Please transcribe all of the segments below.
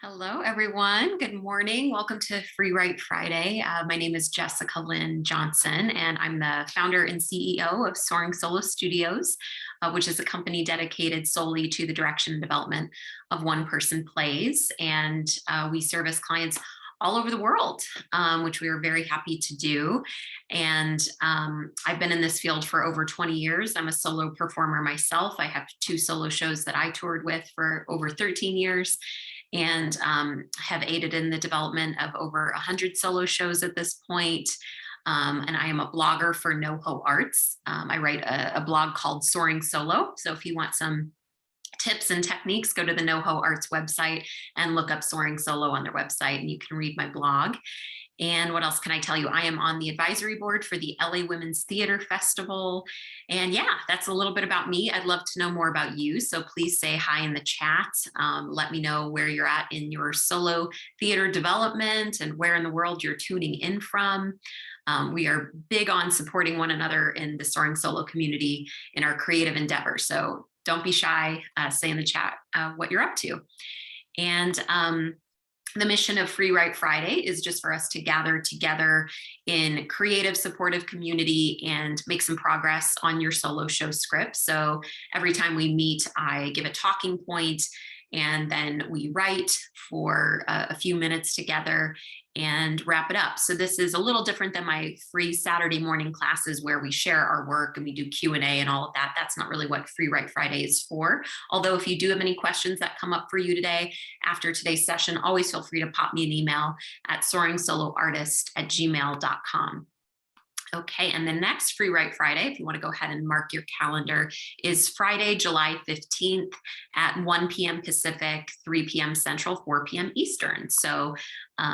Hello, everyone. Good morning. Welcome to FREEWrite Friday. My name is Jessica Lynn Johnson, and I'm the founder and CEO of Soaring Solo Studios, which is a company dedicated solely to the direction and development of one-person plays. And we service clients all over the world, which we are very happy to do. And I've been in this field for over 20 years. I'm a solo performer myself. I have 2 solo shows that I toured with for over 13 years and have aided in the development of over 100 solo shows at this point. And I am a blogger for NoHo Arts. I write a blog called Soaring Solo. So if you want some tips and techniques, go to the NoHo Arts website and look up Soaring Solo on their website, and you can read my blog. And what else can I tell you? I am on the advisory board for the LA Women's Theater Festival. And yeah, that's a little bit about me. I'd love to know more about you. So please say hi in the chat. Let me know where you're at in your solo theater development and where in the world you're tuning in from. We are big on supporting one another in the Soaring Solo community in our creative endeavors. So don't be shy, say in the chat what you're up to. And the mission of FREEWrite Friday is just for us to gather together in creative, supportive community and make some progress on your solo show script. So every time we meet, I give a talking point, and then we write for a few minutes together and wrap it up. So this is a little different than my free Saturday morning classes where we share our work and we do Q&A and all of that. That's not really what FREEWrite Friday is for. Although if you do have any questions that come up for you today after today's session, always feel free to pop me an email at soaringsoloartist@gmail.com. Okay, and the next FREEWrite Friday, if you want to go ahead and mark your calendar, is Friday, July 15th at 1 p.m. Pacific, 3 p.m. Central, 4 p.m. Eastern. So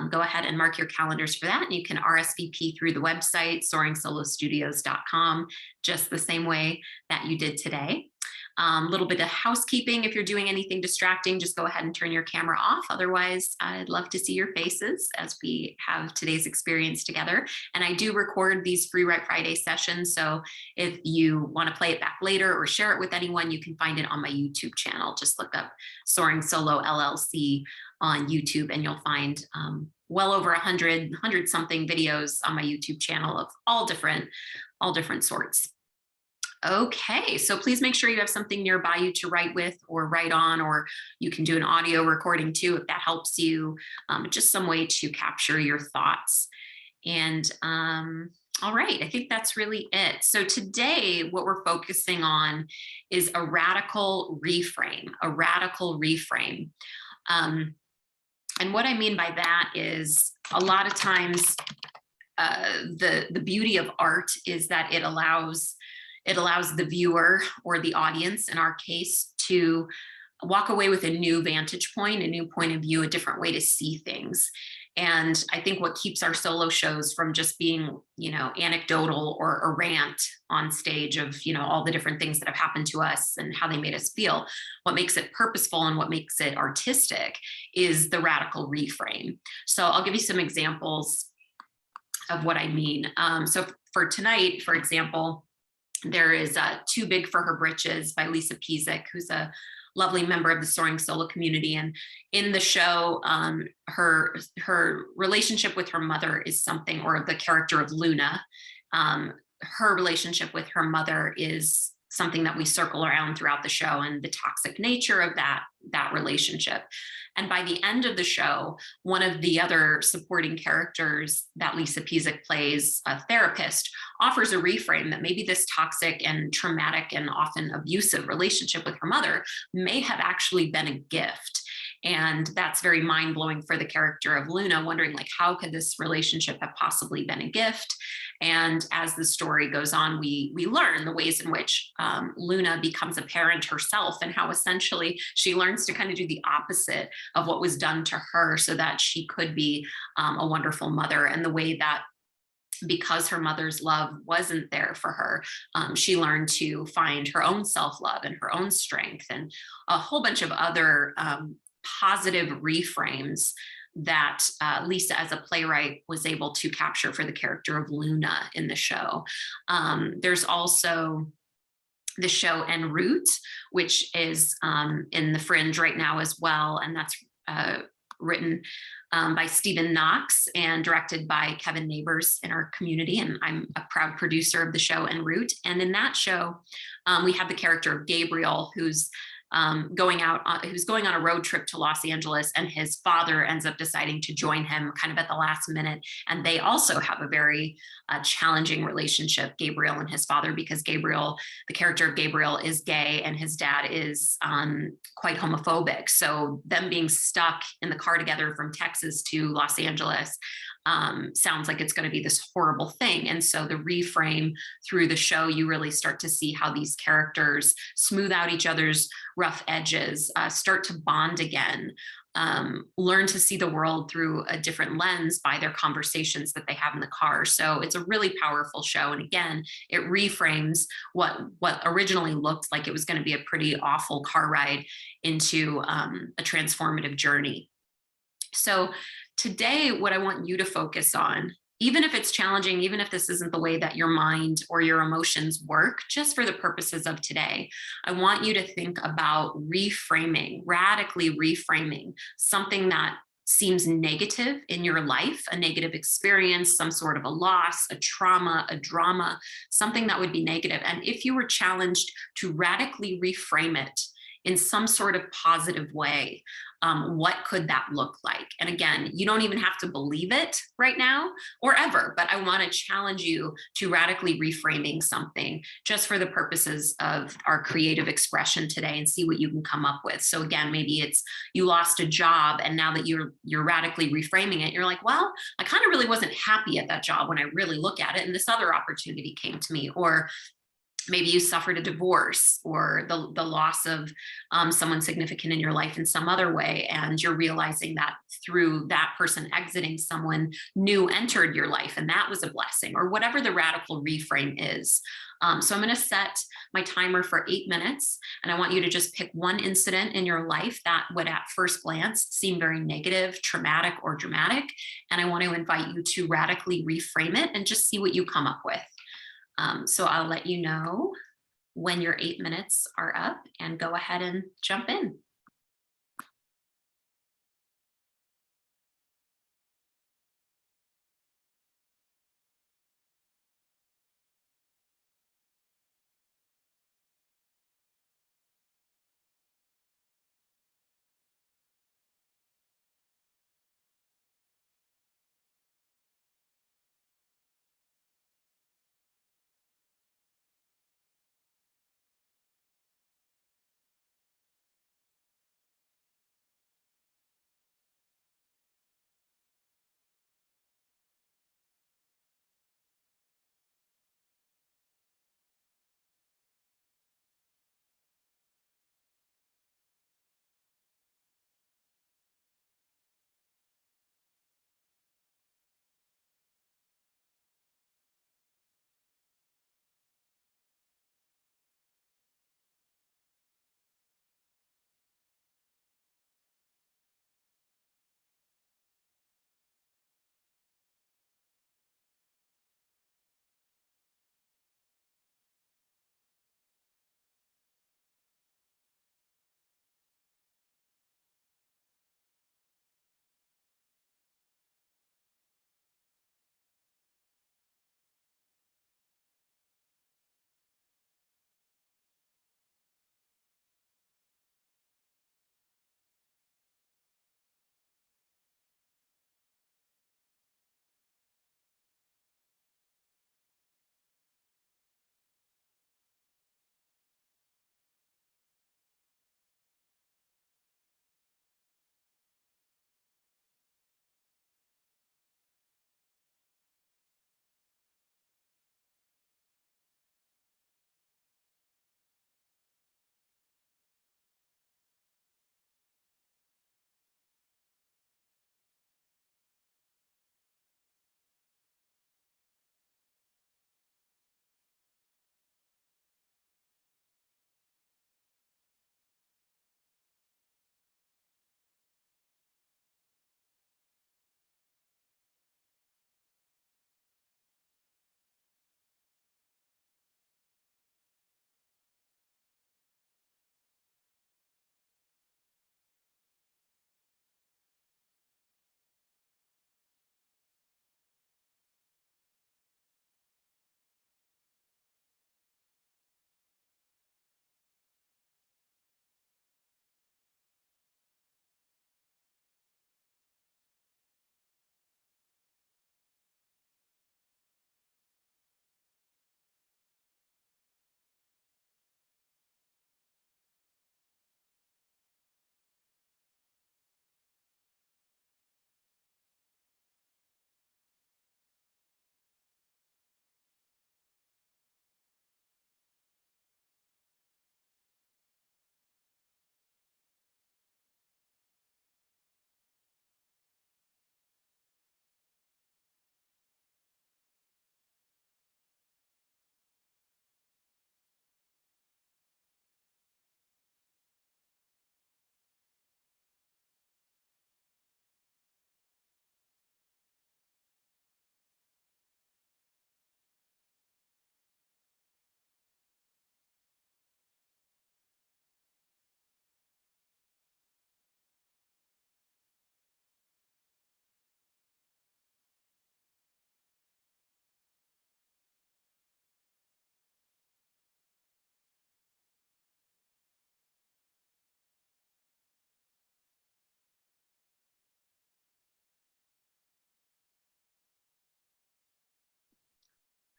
go ahead and mark your calendars for that. And you can RSVP through the website, soaringSoloStudios.com, just the same way that you did today. Little bit of housekeeping. If you're doing anything distracting, just go ahead and turn your camera off. Otherwise, I'd love to see your faces as we have today's experience together. And I do record these FREEWrite Friday sessions. So if you want to play it back later or share it with anyone, you can find it on my YouTube channel. Just look up Soaring Solo LLC on YouTube and you'll find well over 100 something videos on my YouTube channel of all different sorts. Okay, so please make sure you have something nearby you to write with or write on, or you can do an audio recording too if that helps you, just some way to capture your thoughts. And all right, I think that's really it. So today, what we're focusing on is a radical reframe, and what I mean by that is a lot of times the beauty of art is that it allows the viewer or the audience, in our case, to walk away with a new vantage point, a new point of view, a different way to see things. And I think what keeps our solo shows from just being, anecdotal or a rant on stage of, all the different things that have happened to us and how they made us feel, what makes it purposeful and what makes it artistic is the radical reframe. So I'll give you some examples of what I mean. So for tonight, for example, there is Too Big for Her Britches by Lisa Pizik, who's a lovely member of the Soaring Solo community. And in the show, her relationship with her mother is something, or the character of Luna, her relationship with her mother is something that we circle around throughout the show, and the toxic nature of that relationship. And by the end of the show, one of the other supporting characters that Lisa Pizik plays, a therapist, offers a reframe that maybe this toxic and traumatic and often abusive relationship with her mother may have actually been a gift. And that's very mind-blowing for the character of Luna, wondering how could this relationship have possibly been a gift? And as the story goes on, we learn the ways in which Luna becomes a parent herself, and how essentially she learns to kind of do the opposite of what was done to her so that she could be a wonderful mother. And the way that, because her mother's love wasn't there for her, she learned to find her own self-love and her own strength, and a whole bunch of other positive reframes that Lisa, as a playwright, was able to capture for the character of Luna in the show. There's also the show En route, which is in the Fringe right now as well, and that's written by Stephen Knox and directed by Kevin Neighbors in our community. And I'm a proud producer of the show En route. And in that show, we have the character of Gabriel, who's going on a road trip to Los Angeles, and his father ends up deciding to join him kind of at the last minute. And they also have a very challenging relationship, Gabriel and his father, because Gabriel, the character of Gabriel, is gay and his dad is quite homophobic. So them being stuck in the car together from Texas to Los Angeles sounds like it's going to be this horrible thing. And so the reframe through the show, you really start to see how these characters smooth out each other's rough edges, start to bond again, learn to see the world through a different lens by their conversations that they have in the car. So it's a really powerful show. And again, it reframes what originally looked like it was going to be a pretty awful car ride into a transformative journey. So today, what I want you to focus on, even if it's challenging, even if this isn't the way that your mind or your emotions work, just for the purposes of today, I want you to think about reframing, radically reframing something that seems negative in your life, a negative experience, some sort of a loss, a trauma, a drama, something that would be negative. And if you were challenged to radically reframe it in some sort of positive way, what could that look like? And again, you don't even have to believe it right now or ever, but I want to challenge you to radically reframing something just for the purposes of our creative expression today and see what you can come up with. So again, maybe it's you lost a job, and now that you're radically reframing it, you're like, well, I kind of really wasn't happy at that job when I really look at it, and this other opportunity came to me. Or maybe you suffered a divorce or the loss of someone significant in your life in some other way, and you're realizing that through that person exiting, someone new entered your life, and that was a blessing, or whatever the radical reframe is. So I'm going to set my timer for 8 minutes, and I want you to just pick one incident in your life that would at first glance seem very negative, traumatic, or dramatic, and I want to invite you to radically reframe it and just see what you come up with. So I'll let you know when your 8 minutes are up, and go ahead and jump in.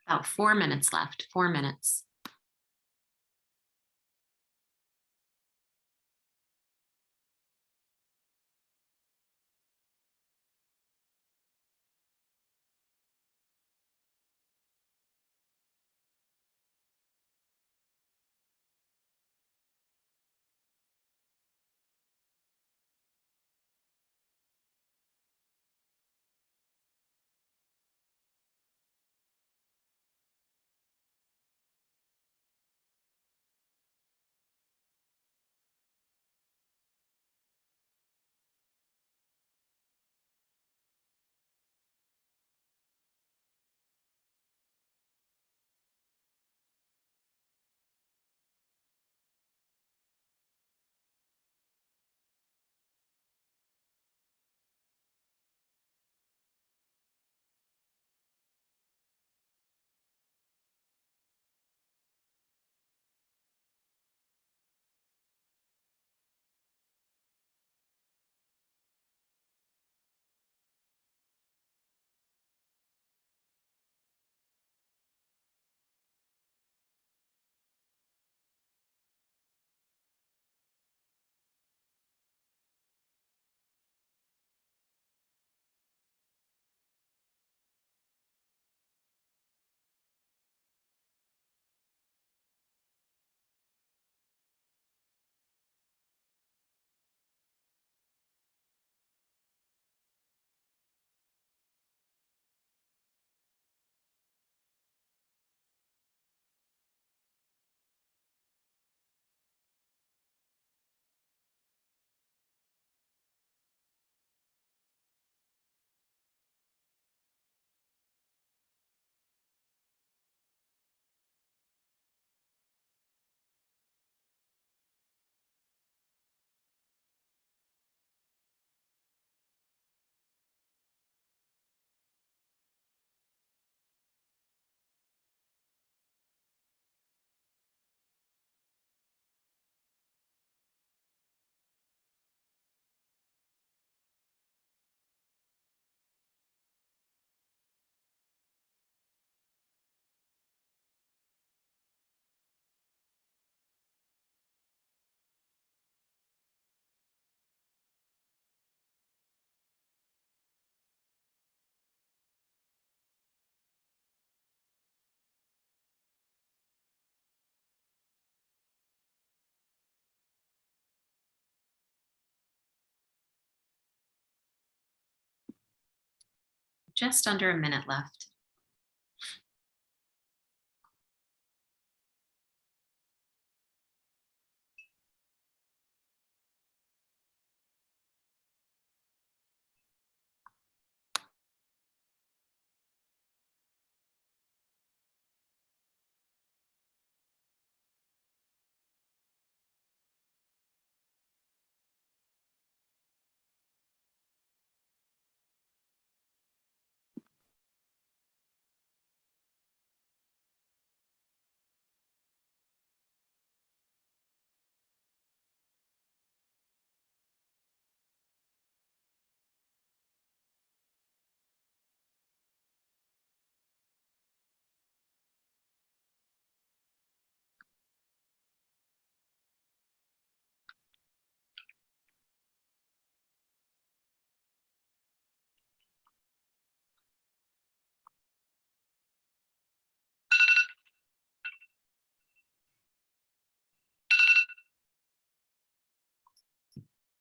About 4 minutes left, 4 minutes. Just under a minute left.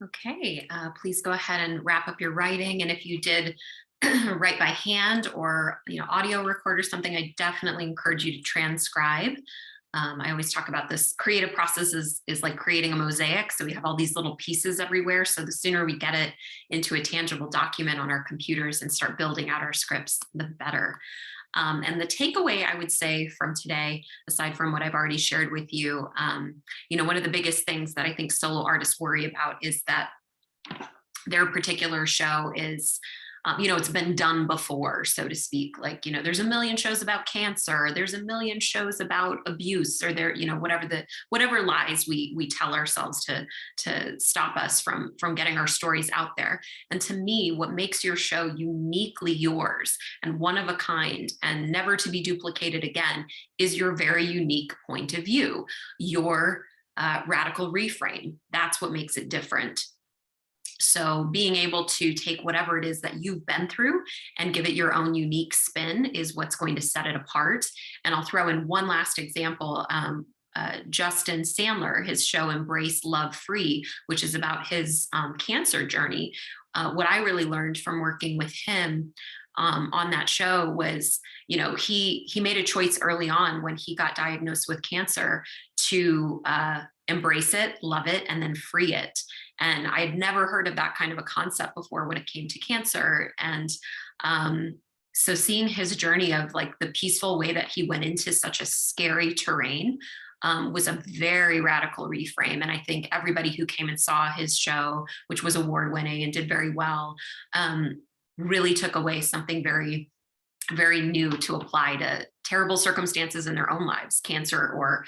Okay, please go ahead and wrap up your writing. And if you did write by hand or audio record or something, I definitely encourage you to transcribe. I always talk about this creative process is like creating a mosaic. So we have all these little pieces everywhere. So the sooner we get it into a tangible document on our computers and start building out our scripts, the better. And the takeaway I would say from today, aside from what I've already shared with you, one of the biggest things that I think solo artists worry about is that their particular show is it's been done before, so to speak. Like, there's a million shows about cancer, there's a million shows about abuse, or whatever lies we tell ourselves to stop us from getting our stories out there. And to me, what makes your show uniquely yours and one of a kind and never to be duplicated again is your very unique point of view, your radical reframe. That's what makes it different. So being able to take whatever it is that you've been through and give it your own unique spin is what's going to set it apart. And I'll throw in one last example. Justin Sandler, his show Embrace Love Free, which is about his cancer journey. What I really learned from working with him on that show was, he made a choice early on when he got diagnosed with cancer to embrace it, love it, and then free it. And I'd never heard of that kind of a concept before when it came to cancer. And so seeing his journey of like the peaceful way that he went into such a scary terrain was a very radical reframe. And I think everybody who came and saw his show, which was award-winning and did very well, really took away something very, very new to apply to terrible circumstances in their own lives, cancer or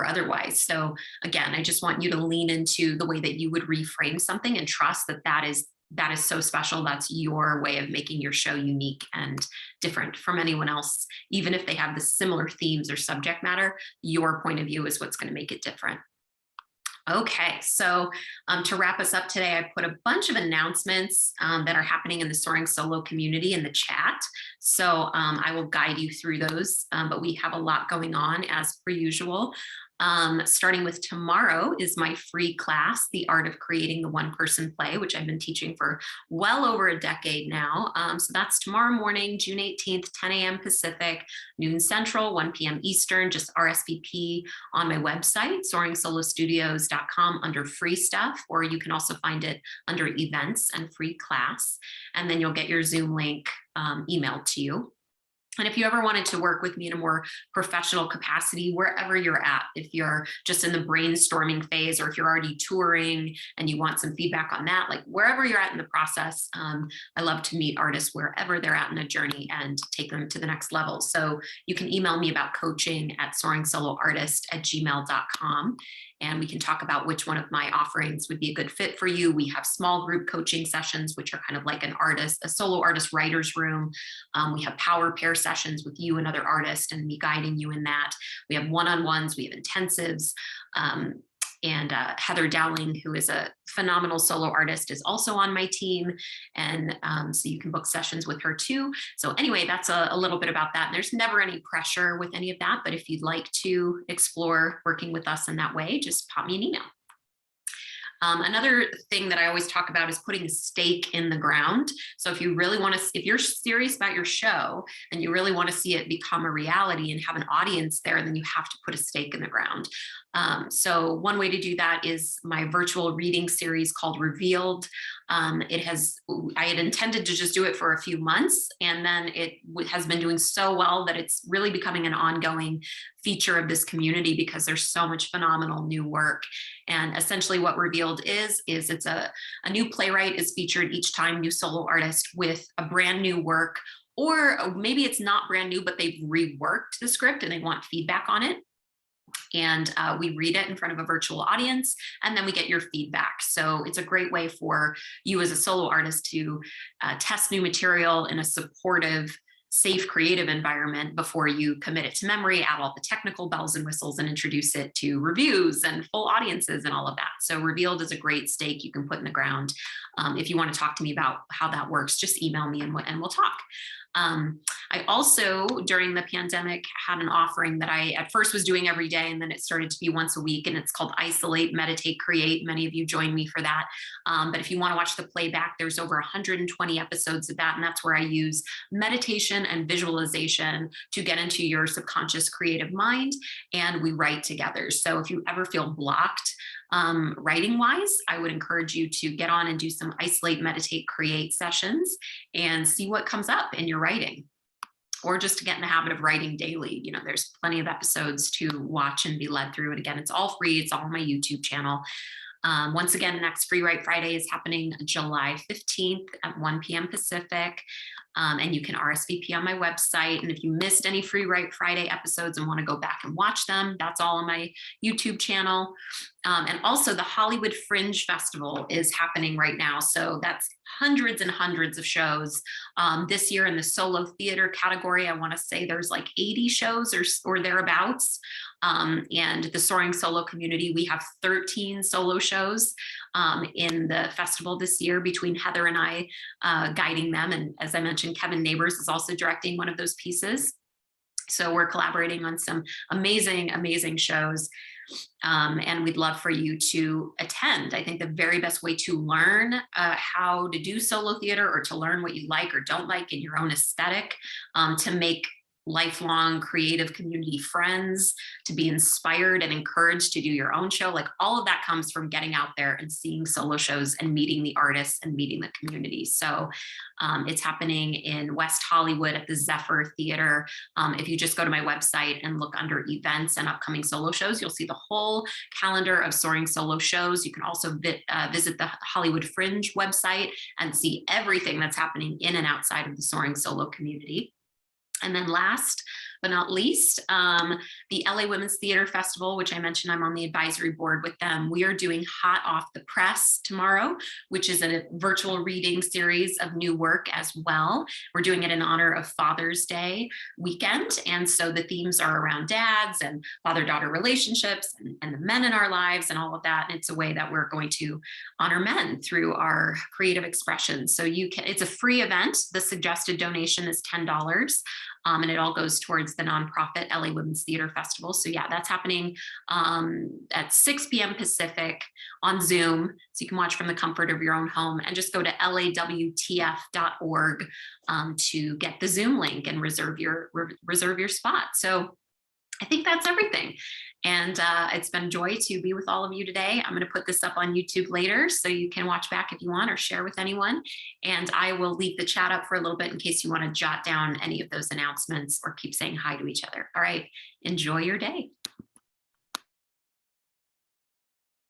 otherwise. So again, I just want you to lean into the way that you would reframe something and trust that is so special. That's your way of making your show unique and different from anyone else. Even if they have the similar themes or subject matter, your point of view is what's going to make it different. Okay, so to wrap us up today, I put a bunch of announcements that are happening in the Soaring Solo community in the chat. So I will guide you through those, but we have a lot going on as per usual. Starting with tomorrow is my free class, The Art of Creating the One-Person Play, which I've been teaching for well over a decade now. So that's tomorrow morning, June 18th, 10 a.m. Pacific, noon Central, 1 p.m. Eastern. Just RSVP on my website, soaringSoloStudios.com, under free stuff, or you can also find it under events and free class. And then you'll get your Zoom link emailed to you. And if you ever wanted to work with me in a more professional capacity, wherever you're at, if you're just in the brainstorming phase, or if you're already touring and you want some feedback on that, like wherever you're at in the process, I love to meet artists wherever they're at in a journey and take them to the next level. So you can email me about coaching at soaringsoloartist@gmail.com. And we can talk about which one of my offerings would be a good fit for you. We have small group coaching sessions, which are kind of like a solo artist writer's room. We have power pair sessions with you and other artists and me guiding you in that. We have one-on-ones, we have intensives. And Heather Dowling, who is a phenomenal solo artist, is also on my team. And so you can book sessions with her too. So anyway, that's a little bit about that. And there's never any pressure with any of that, but if you'd like to explore working with us in that way, just pop me an email. Another thing that I always talk about is putting a stake in the ground. So if you really want to, if you're serious about your show and you really want to see it become a reality and have an audience there, then you have to put a stake in the ground. So one way to do that is my virtual reading series called Revealed. I had intended to just do it for a few months, and then it has been doing so well that it's really becoming an ongoing feature of this community because there's so much phenomenal new work. And essentially what Revealed is it's a new playwright is featured each time, new solo artist with a brand new work, or maybe it's not brand new, but they've reworked the script and they want feedback on it. And we read it in front of a virtual audience, and then we get your feedback. So it's a great way for you as a solo artist to test new material in a supportive, safe, creative environment before you commit it to memory, add all the technical bells and whistles, and introduce it to reviews and full audiences and all of that. So Revealed is a great stake you can put in the ground. If you want to talk to me about how that works, just email me and we'll talk. I also, during the pandemic, had an offering that I at first was doing every day, and then it started to be once a week, and it's called Isolate, Meditate, Create. Many of you joined me for that. But if you want to watch the playback, there's over 120 episodes of that, and that's where I use meditation and visualization to get into your subconscious creative mind, and we write together. So if you ever feel blocked, writing wise, I would encourage you to get on and do some Isolate, Meditate, Create sessions and see what comes up in your writing, or just to get in the habit of writing daily. You know, there's plenty of episodes to watch and be led through. And again, it's all free. It's all on my YouTube channel. Once again, next Free Write Friday is happening July 15th at 1 p.m. Pacific. And you can RSVP on my website. And if you missed any Free Write Friday episodes and want to go back and watch them, that's all on my YouTube channel. And also the Hollywood Fringe Festival is happening right now. So that's hundreds and hundreds of shows. This year in the solo theater category, I want to say there's like 80 shows or thereabouts. And the Soaring Solo community, we have 13 solo shows in the festival this year between Heather and I guiding them. And as I mentioned, Kevin Neighbors is also directing one of those pieces. So we're collaborating on some amazing, amazing shows. And we'd love for you to attend. I think the very best way to learn how to do solo theater, or to learn what you like or don't like in your own aesthetic, to make lifelong creative community friends, to be inspired and encouraged to do your own show, like all of that comes from getting out there and seeing solo shows and meeting the artists and meeting the community. So it's happening in West Hollywood at the Zephyr Theater. If you just go to my website and look under events and upcoming solo shows, you'll see the whole calendar of Soaring Solo shows. You can also visit the Hollywood Fringe website and see everything that's happening in and outside of the Soaring Solo community. And then last but not least, the LA Women's Theater Festival, which I mentioned I'm on the advisory board with them. We are doing Hot Off the Press tomorrow, which is a virtual reading series of new work as well. We're doing it in honor of Father's Day weekend. And so the themes are around dads and father-daughter relationships and the men in our lives and all of that. And it's a way that we're going to honor men through our creative expression. So it's a free event. The suggested donation is $10. And it all goes towards the nonprofit LA Women's Theater Festival. So yeah, that's happening at 6 p.m. Pacific on Zoom. So you can watch from the comfort of your own home, and just go to lawtf.org to get the Zoom link and reserve your spot. So I think that's everything. And it's been a joy to be with all of you today. I'm going to put this up on YouTube later so you can watch back if you want, or share with anyone. And I will leave the chat up for a little bit in case you want to jot down any of those announcements or keep saying hi to each other. All right, enjoy your day.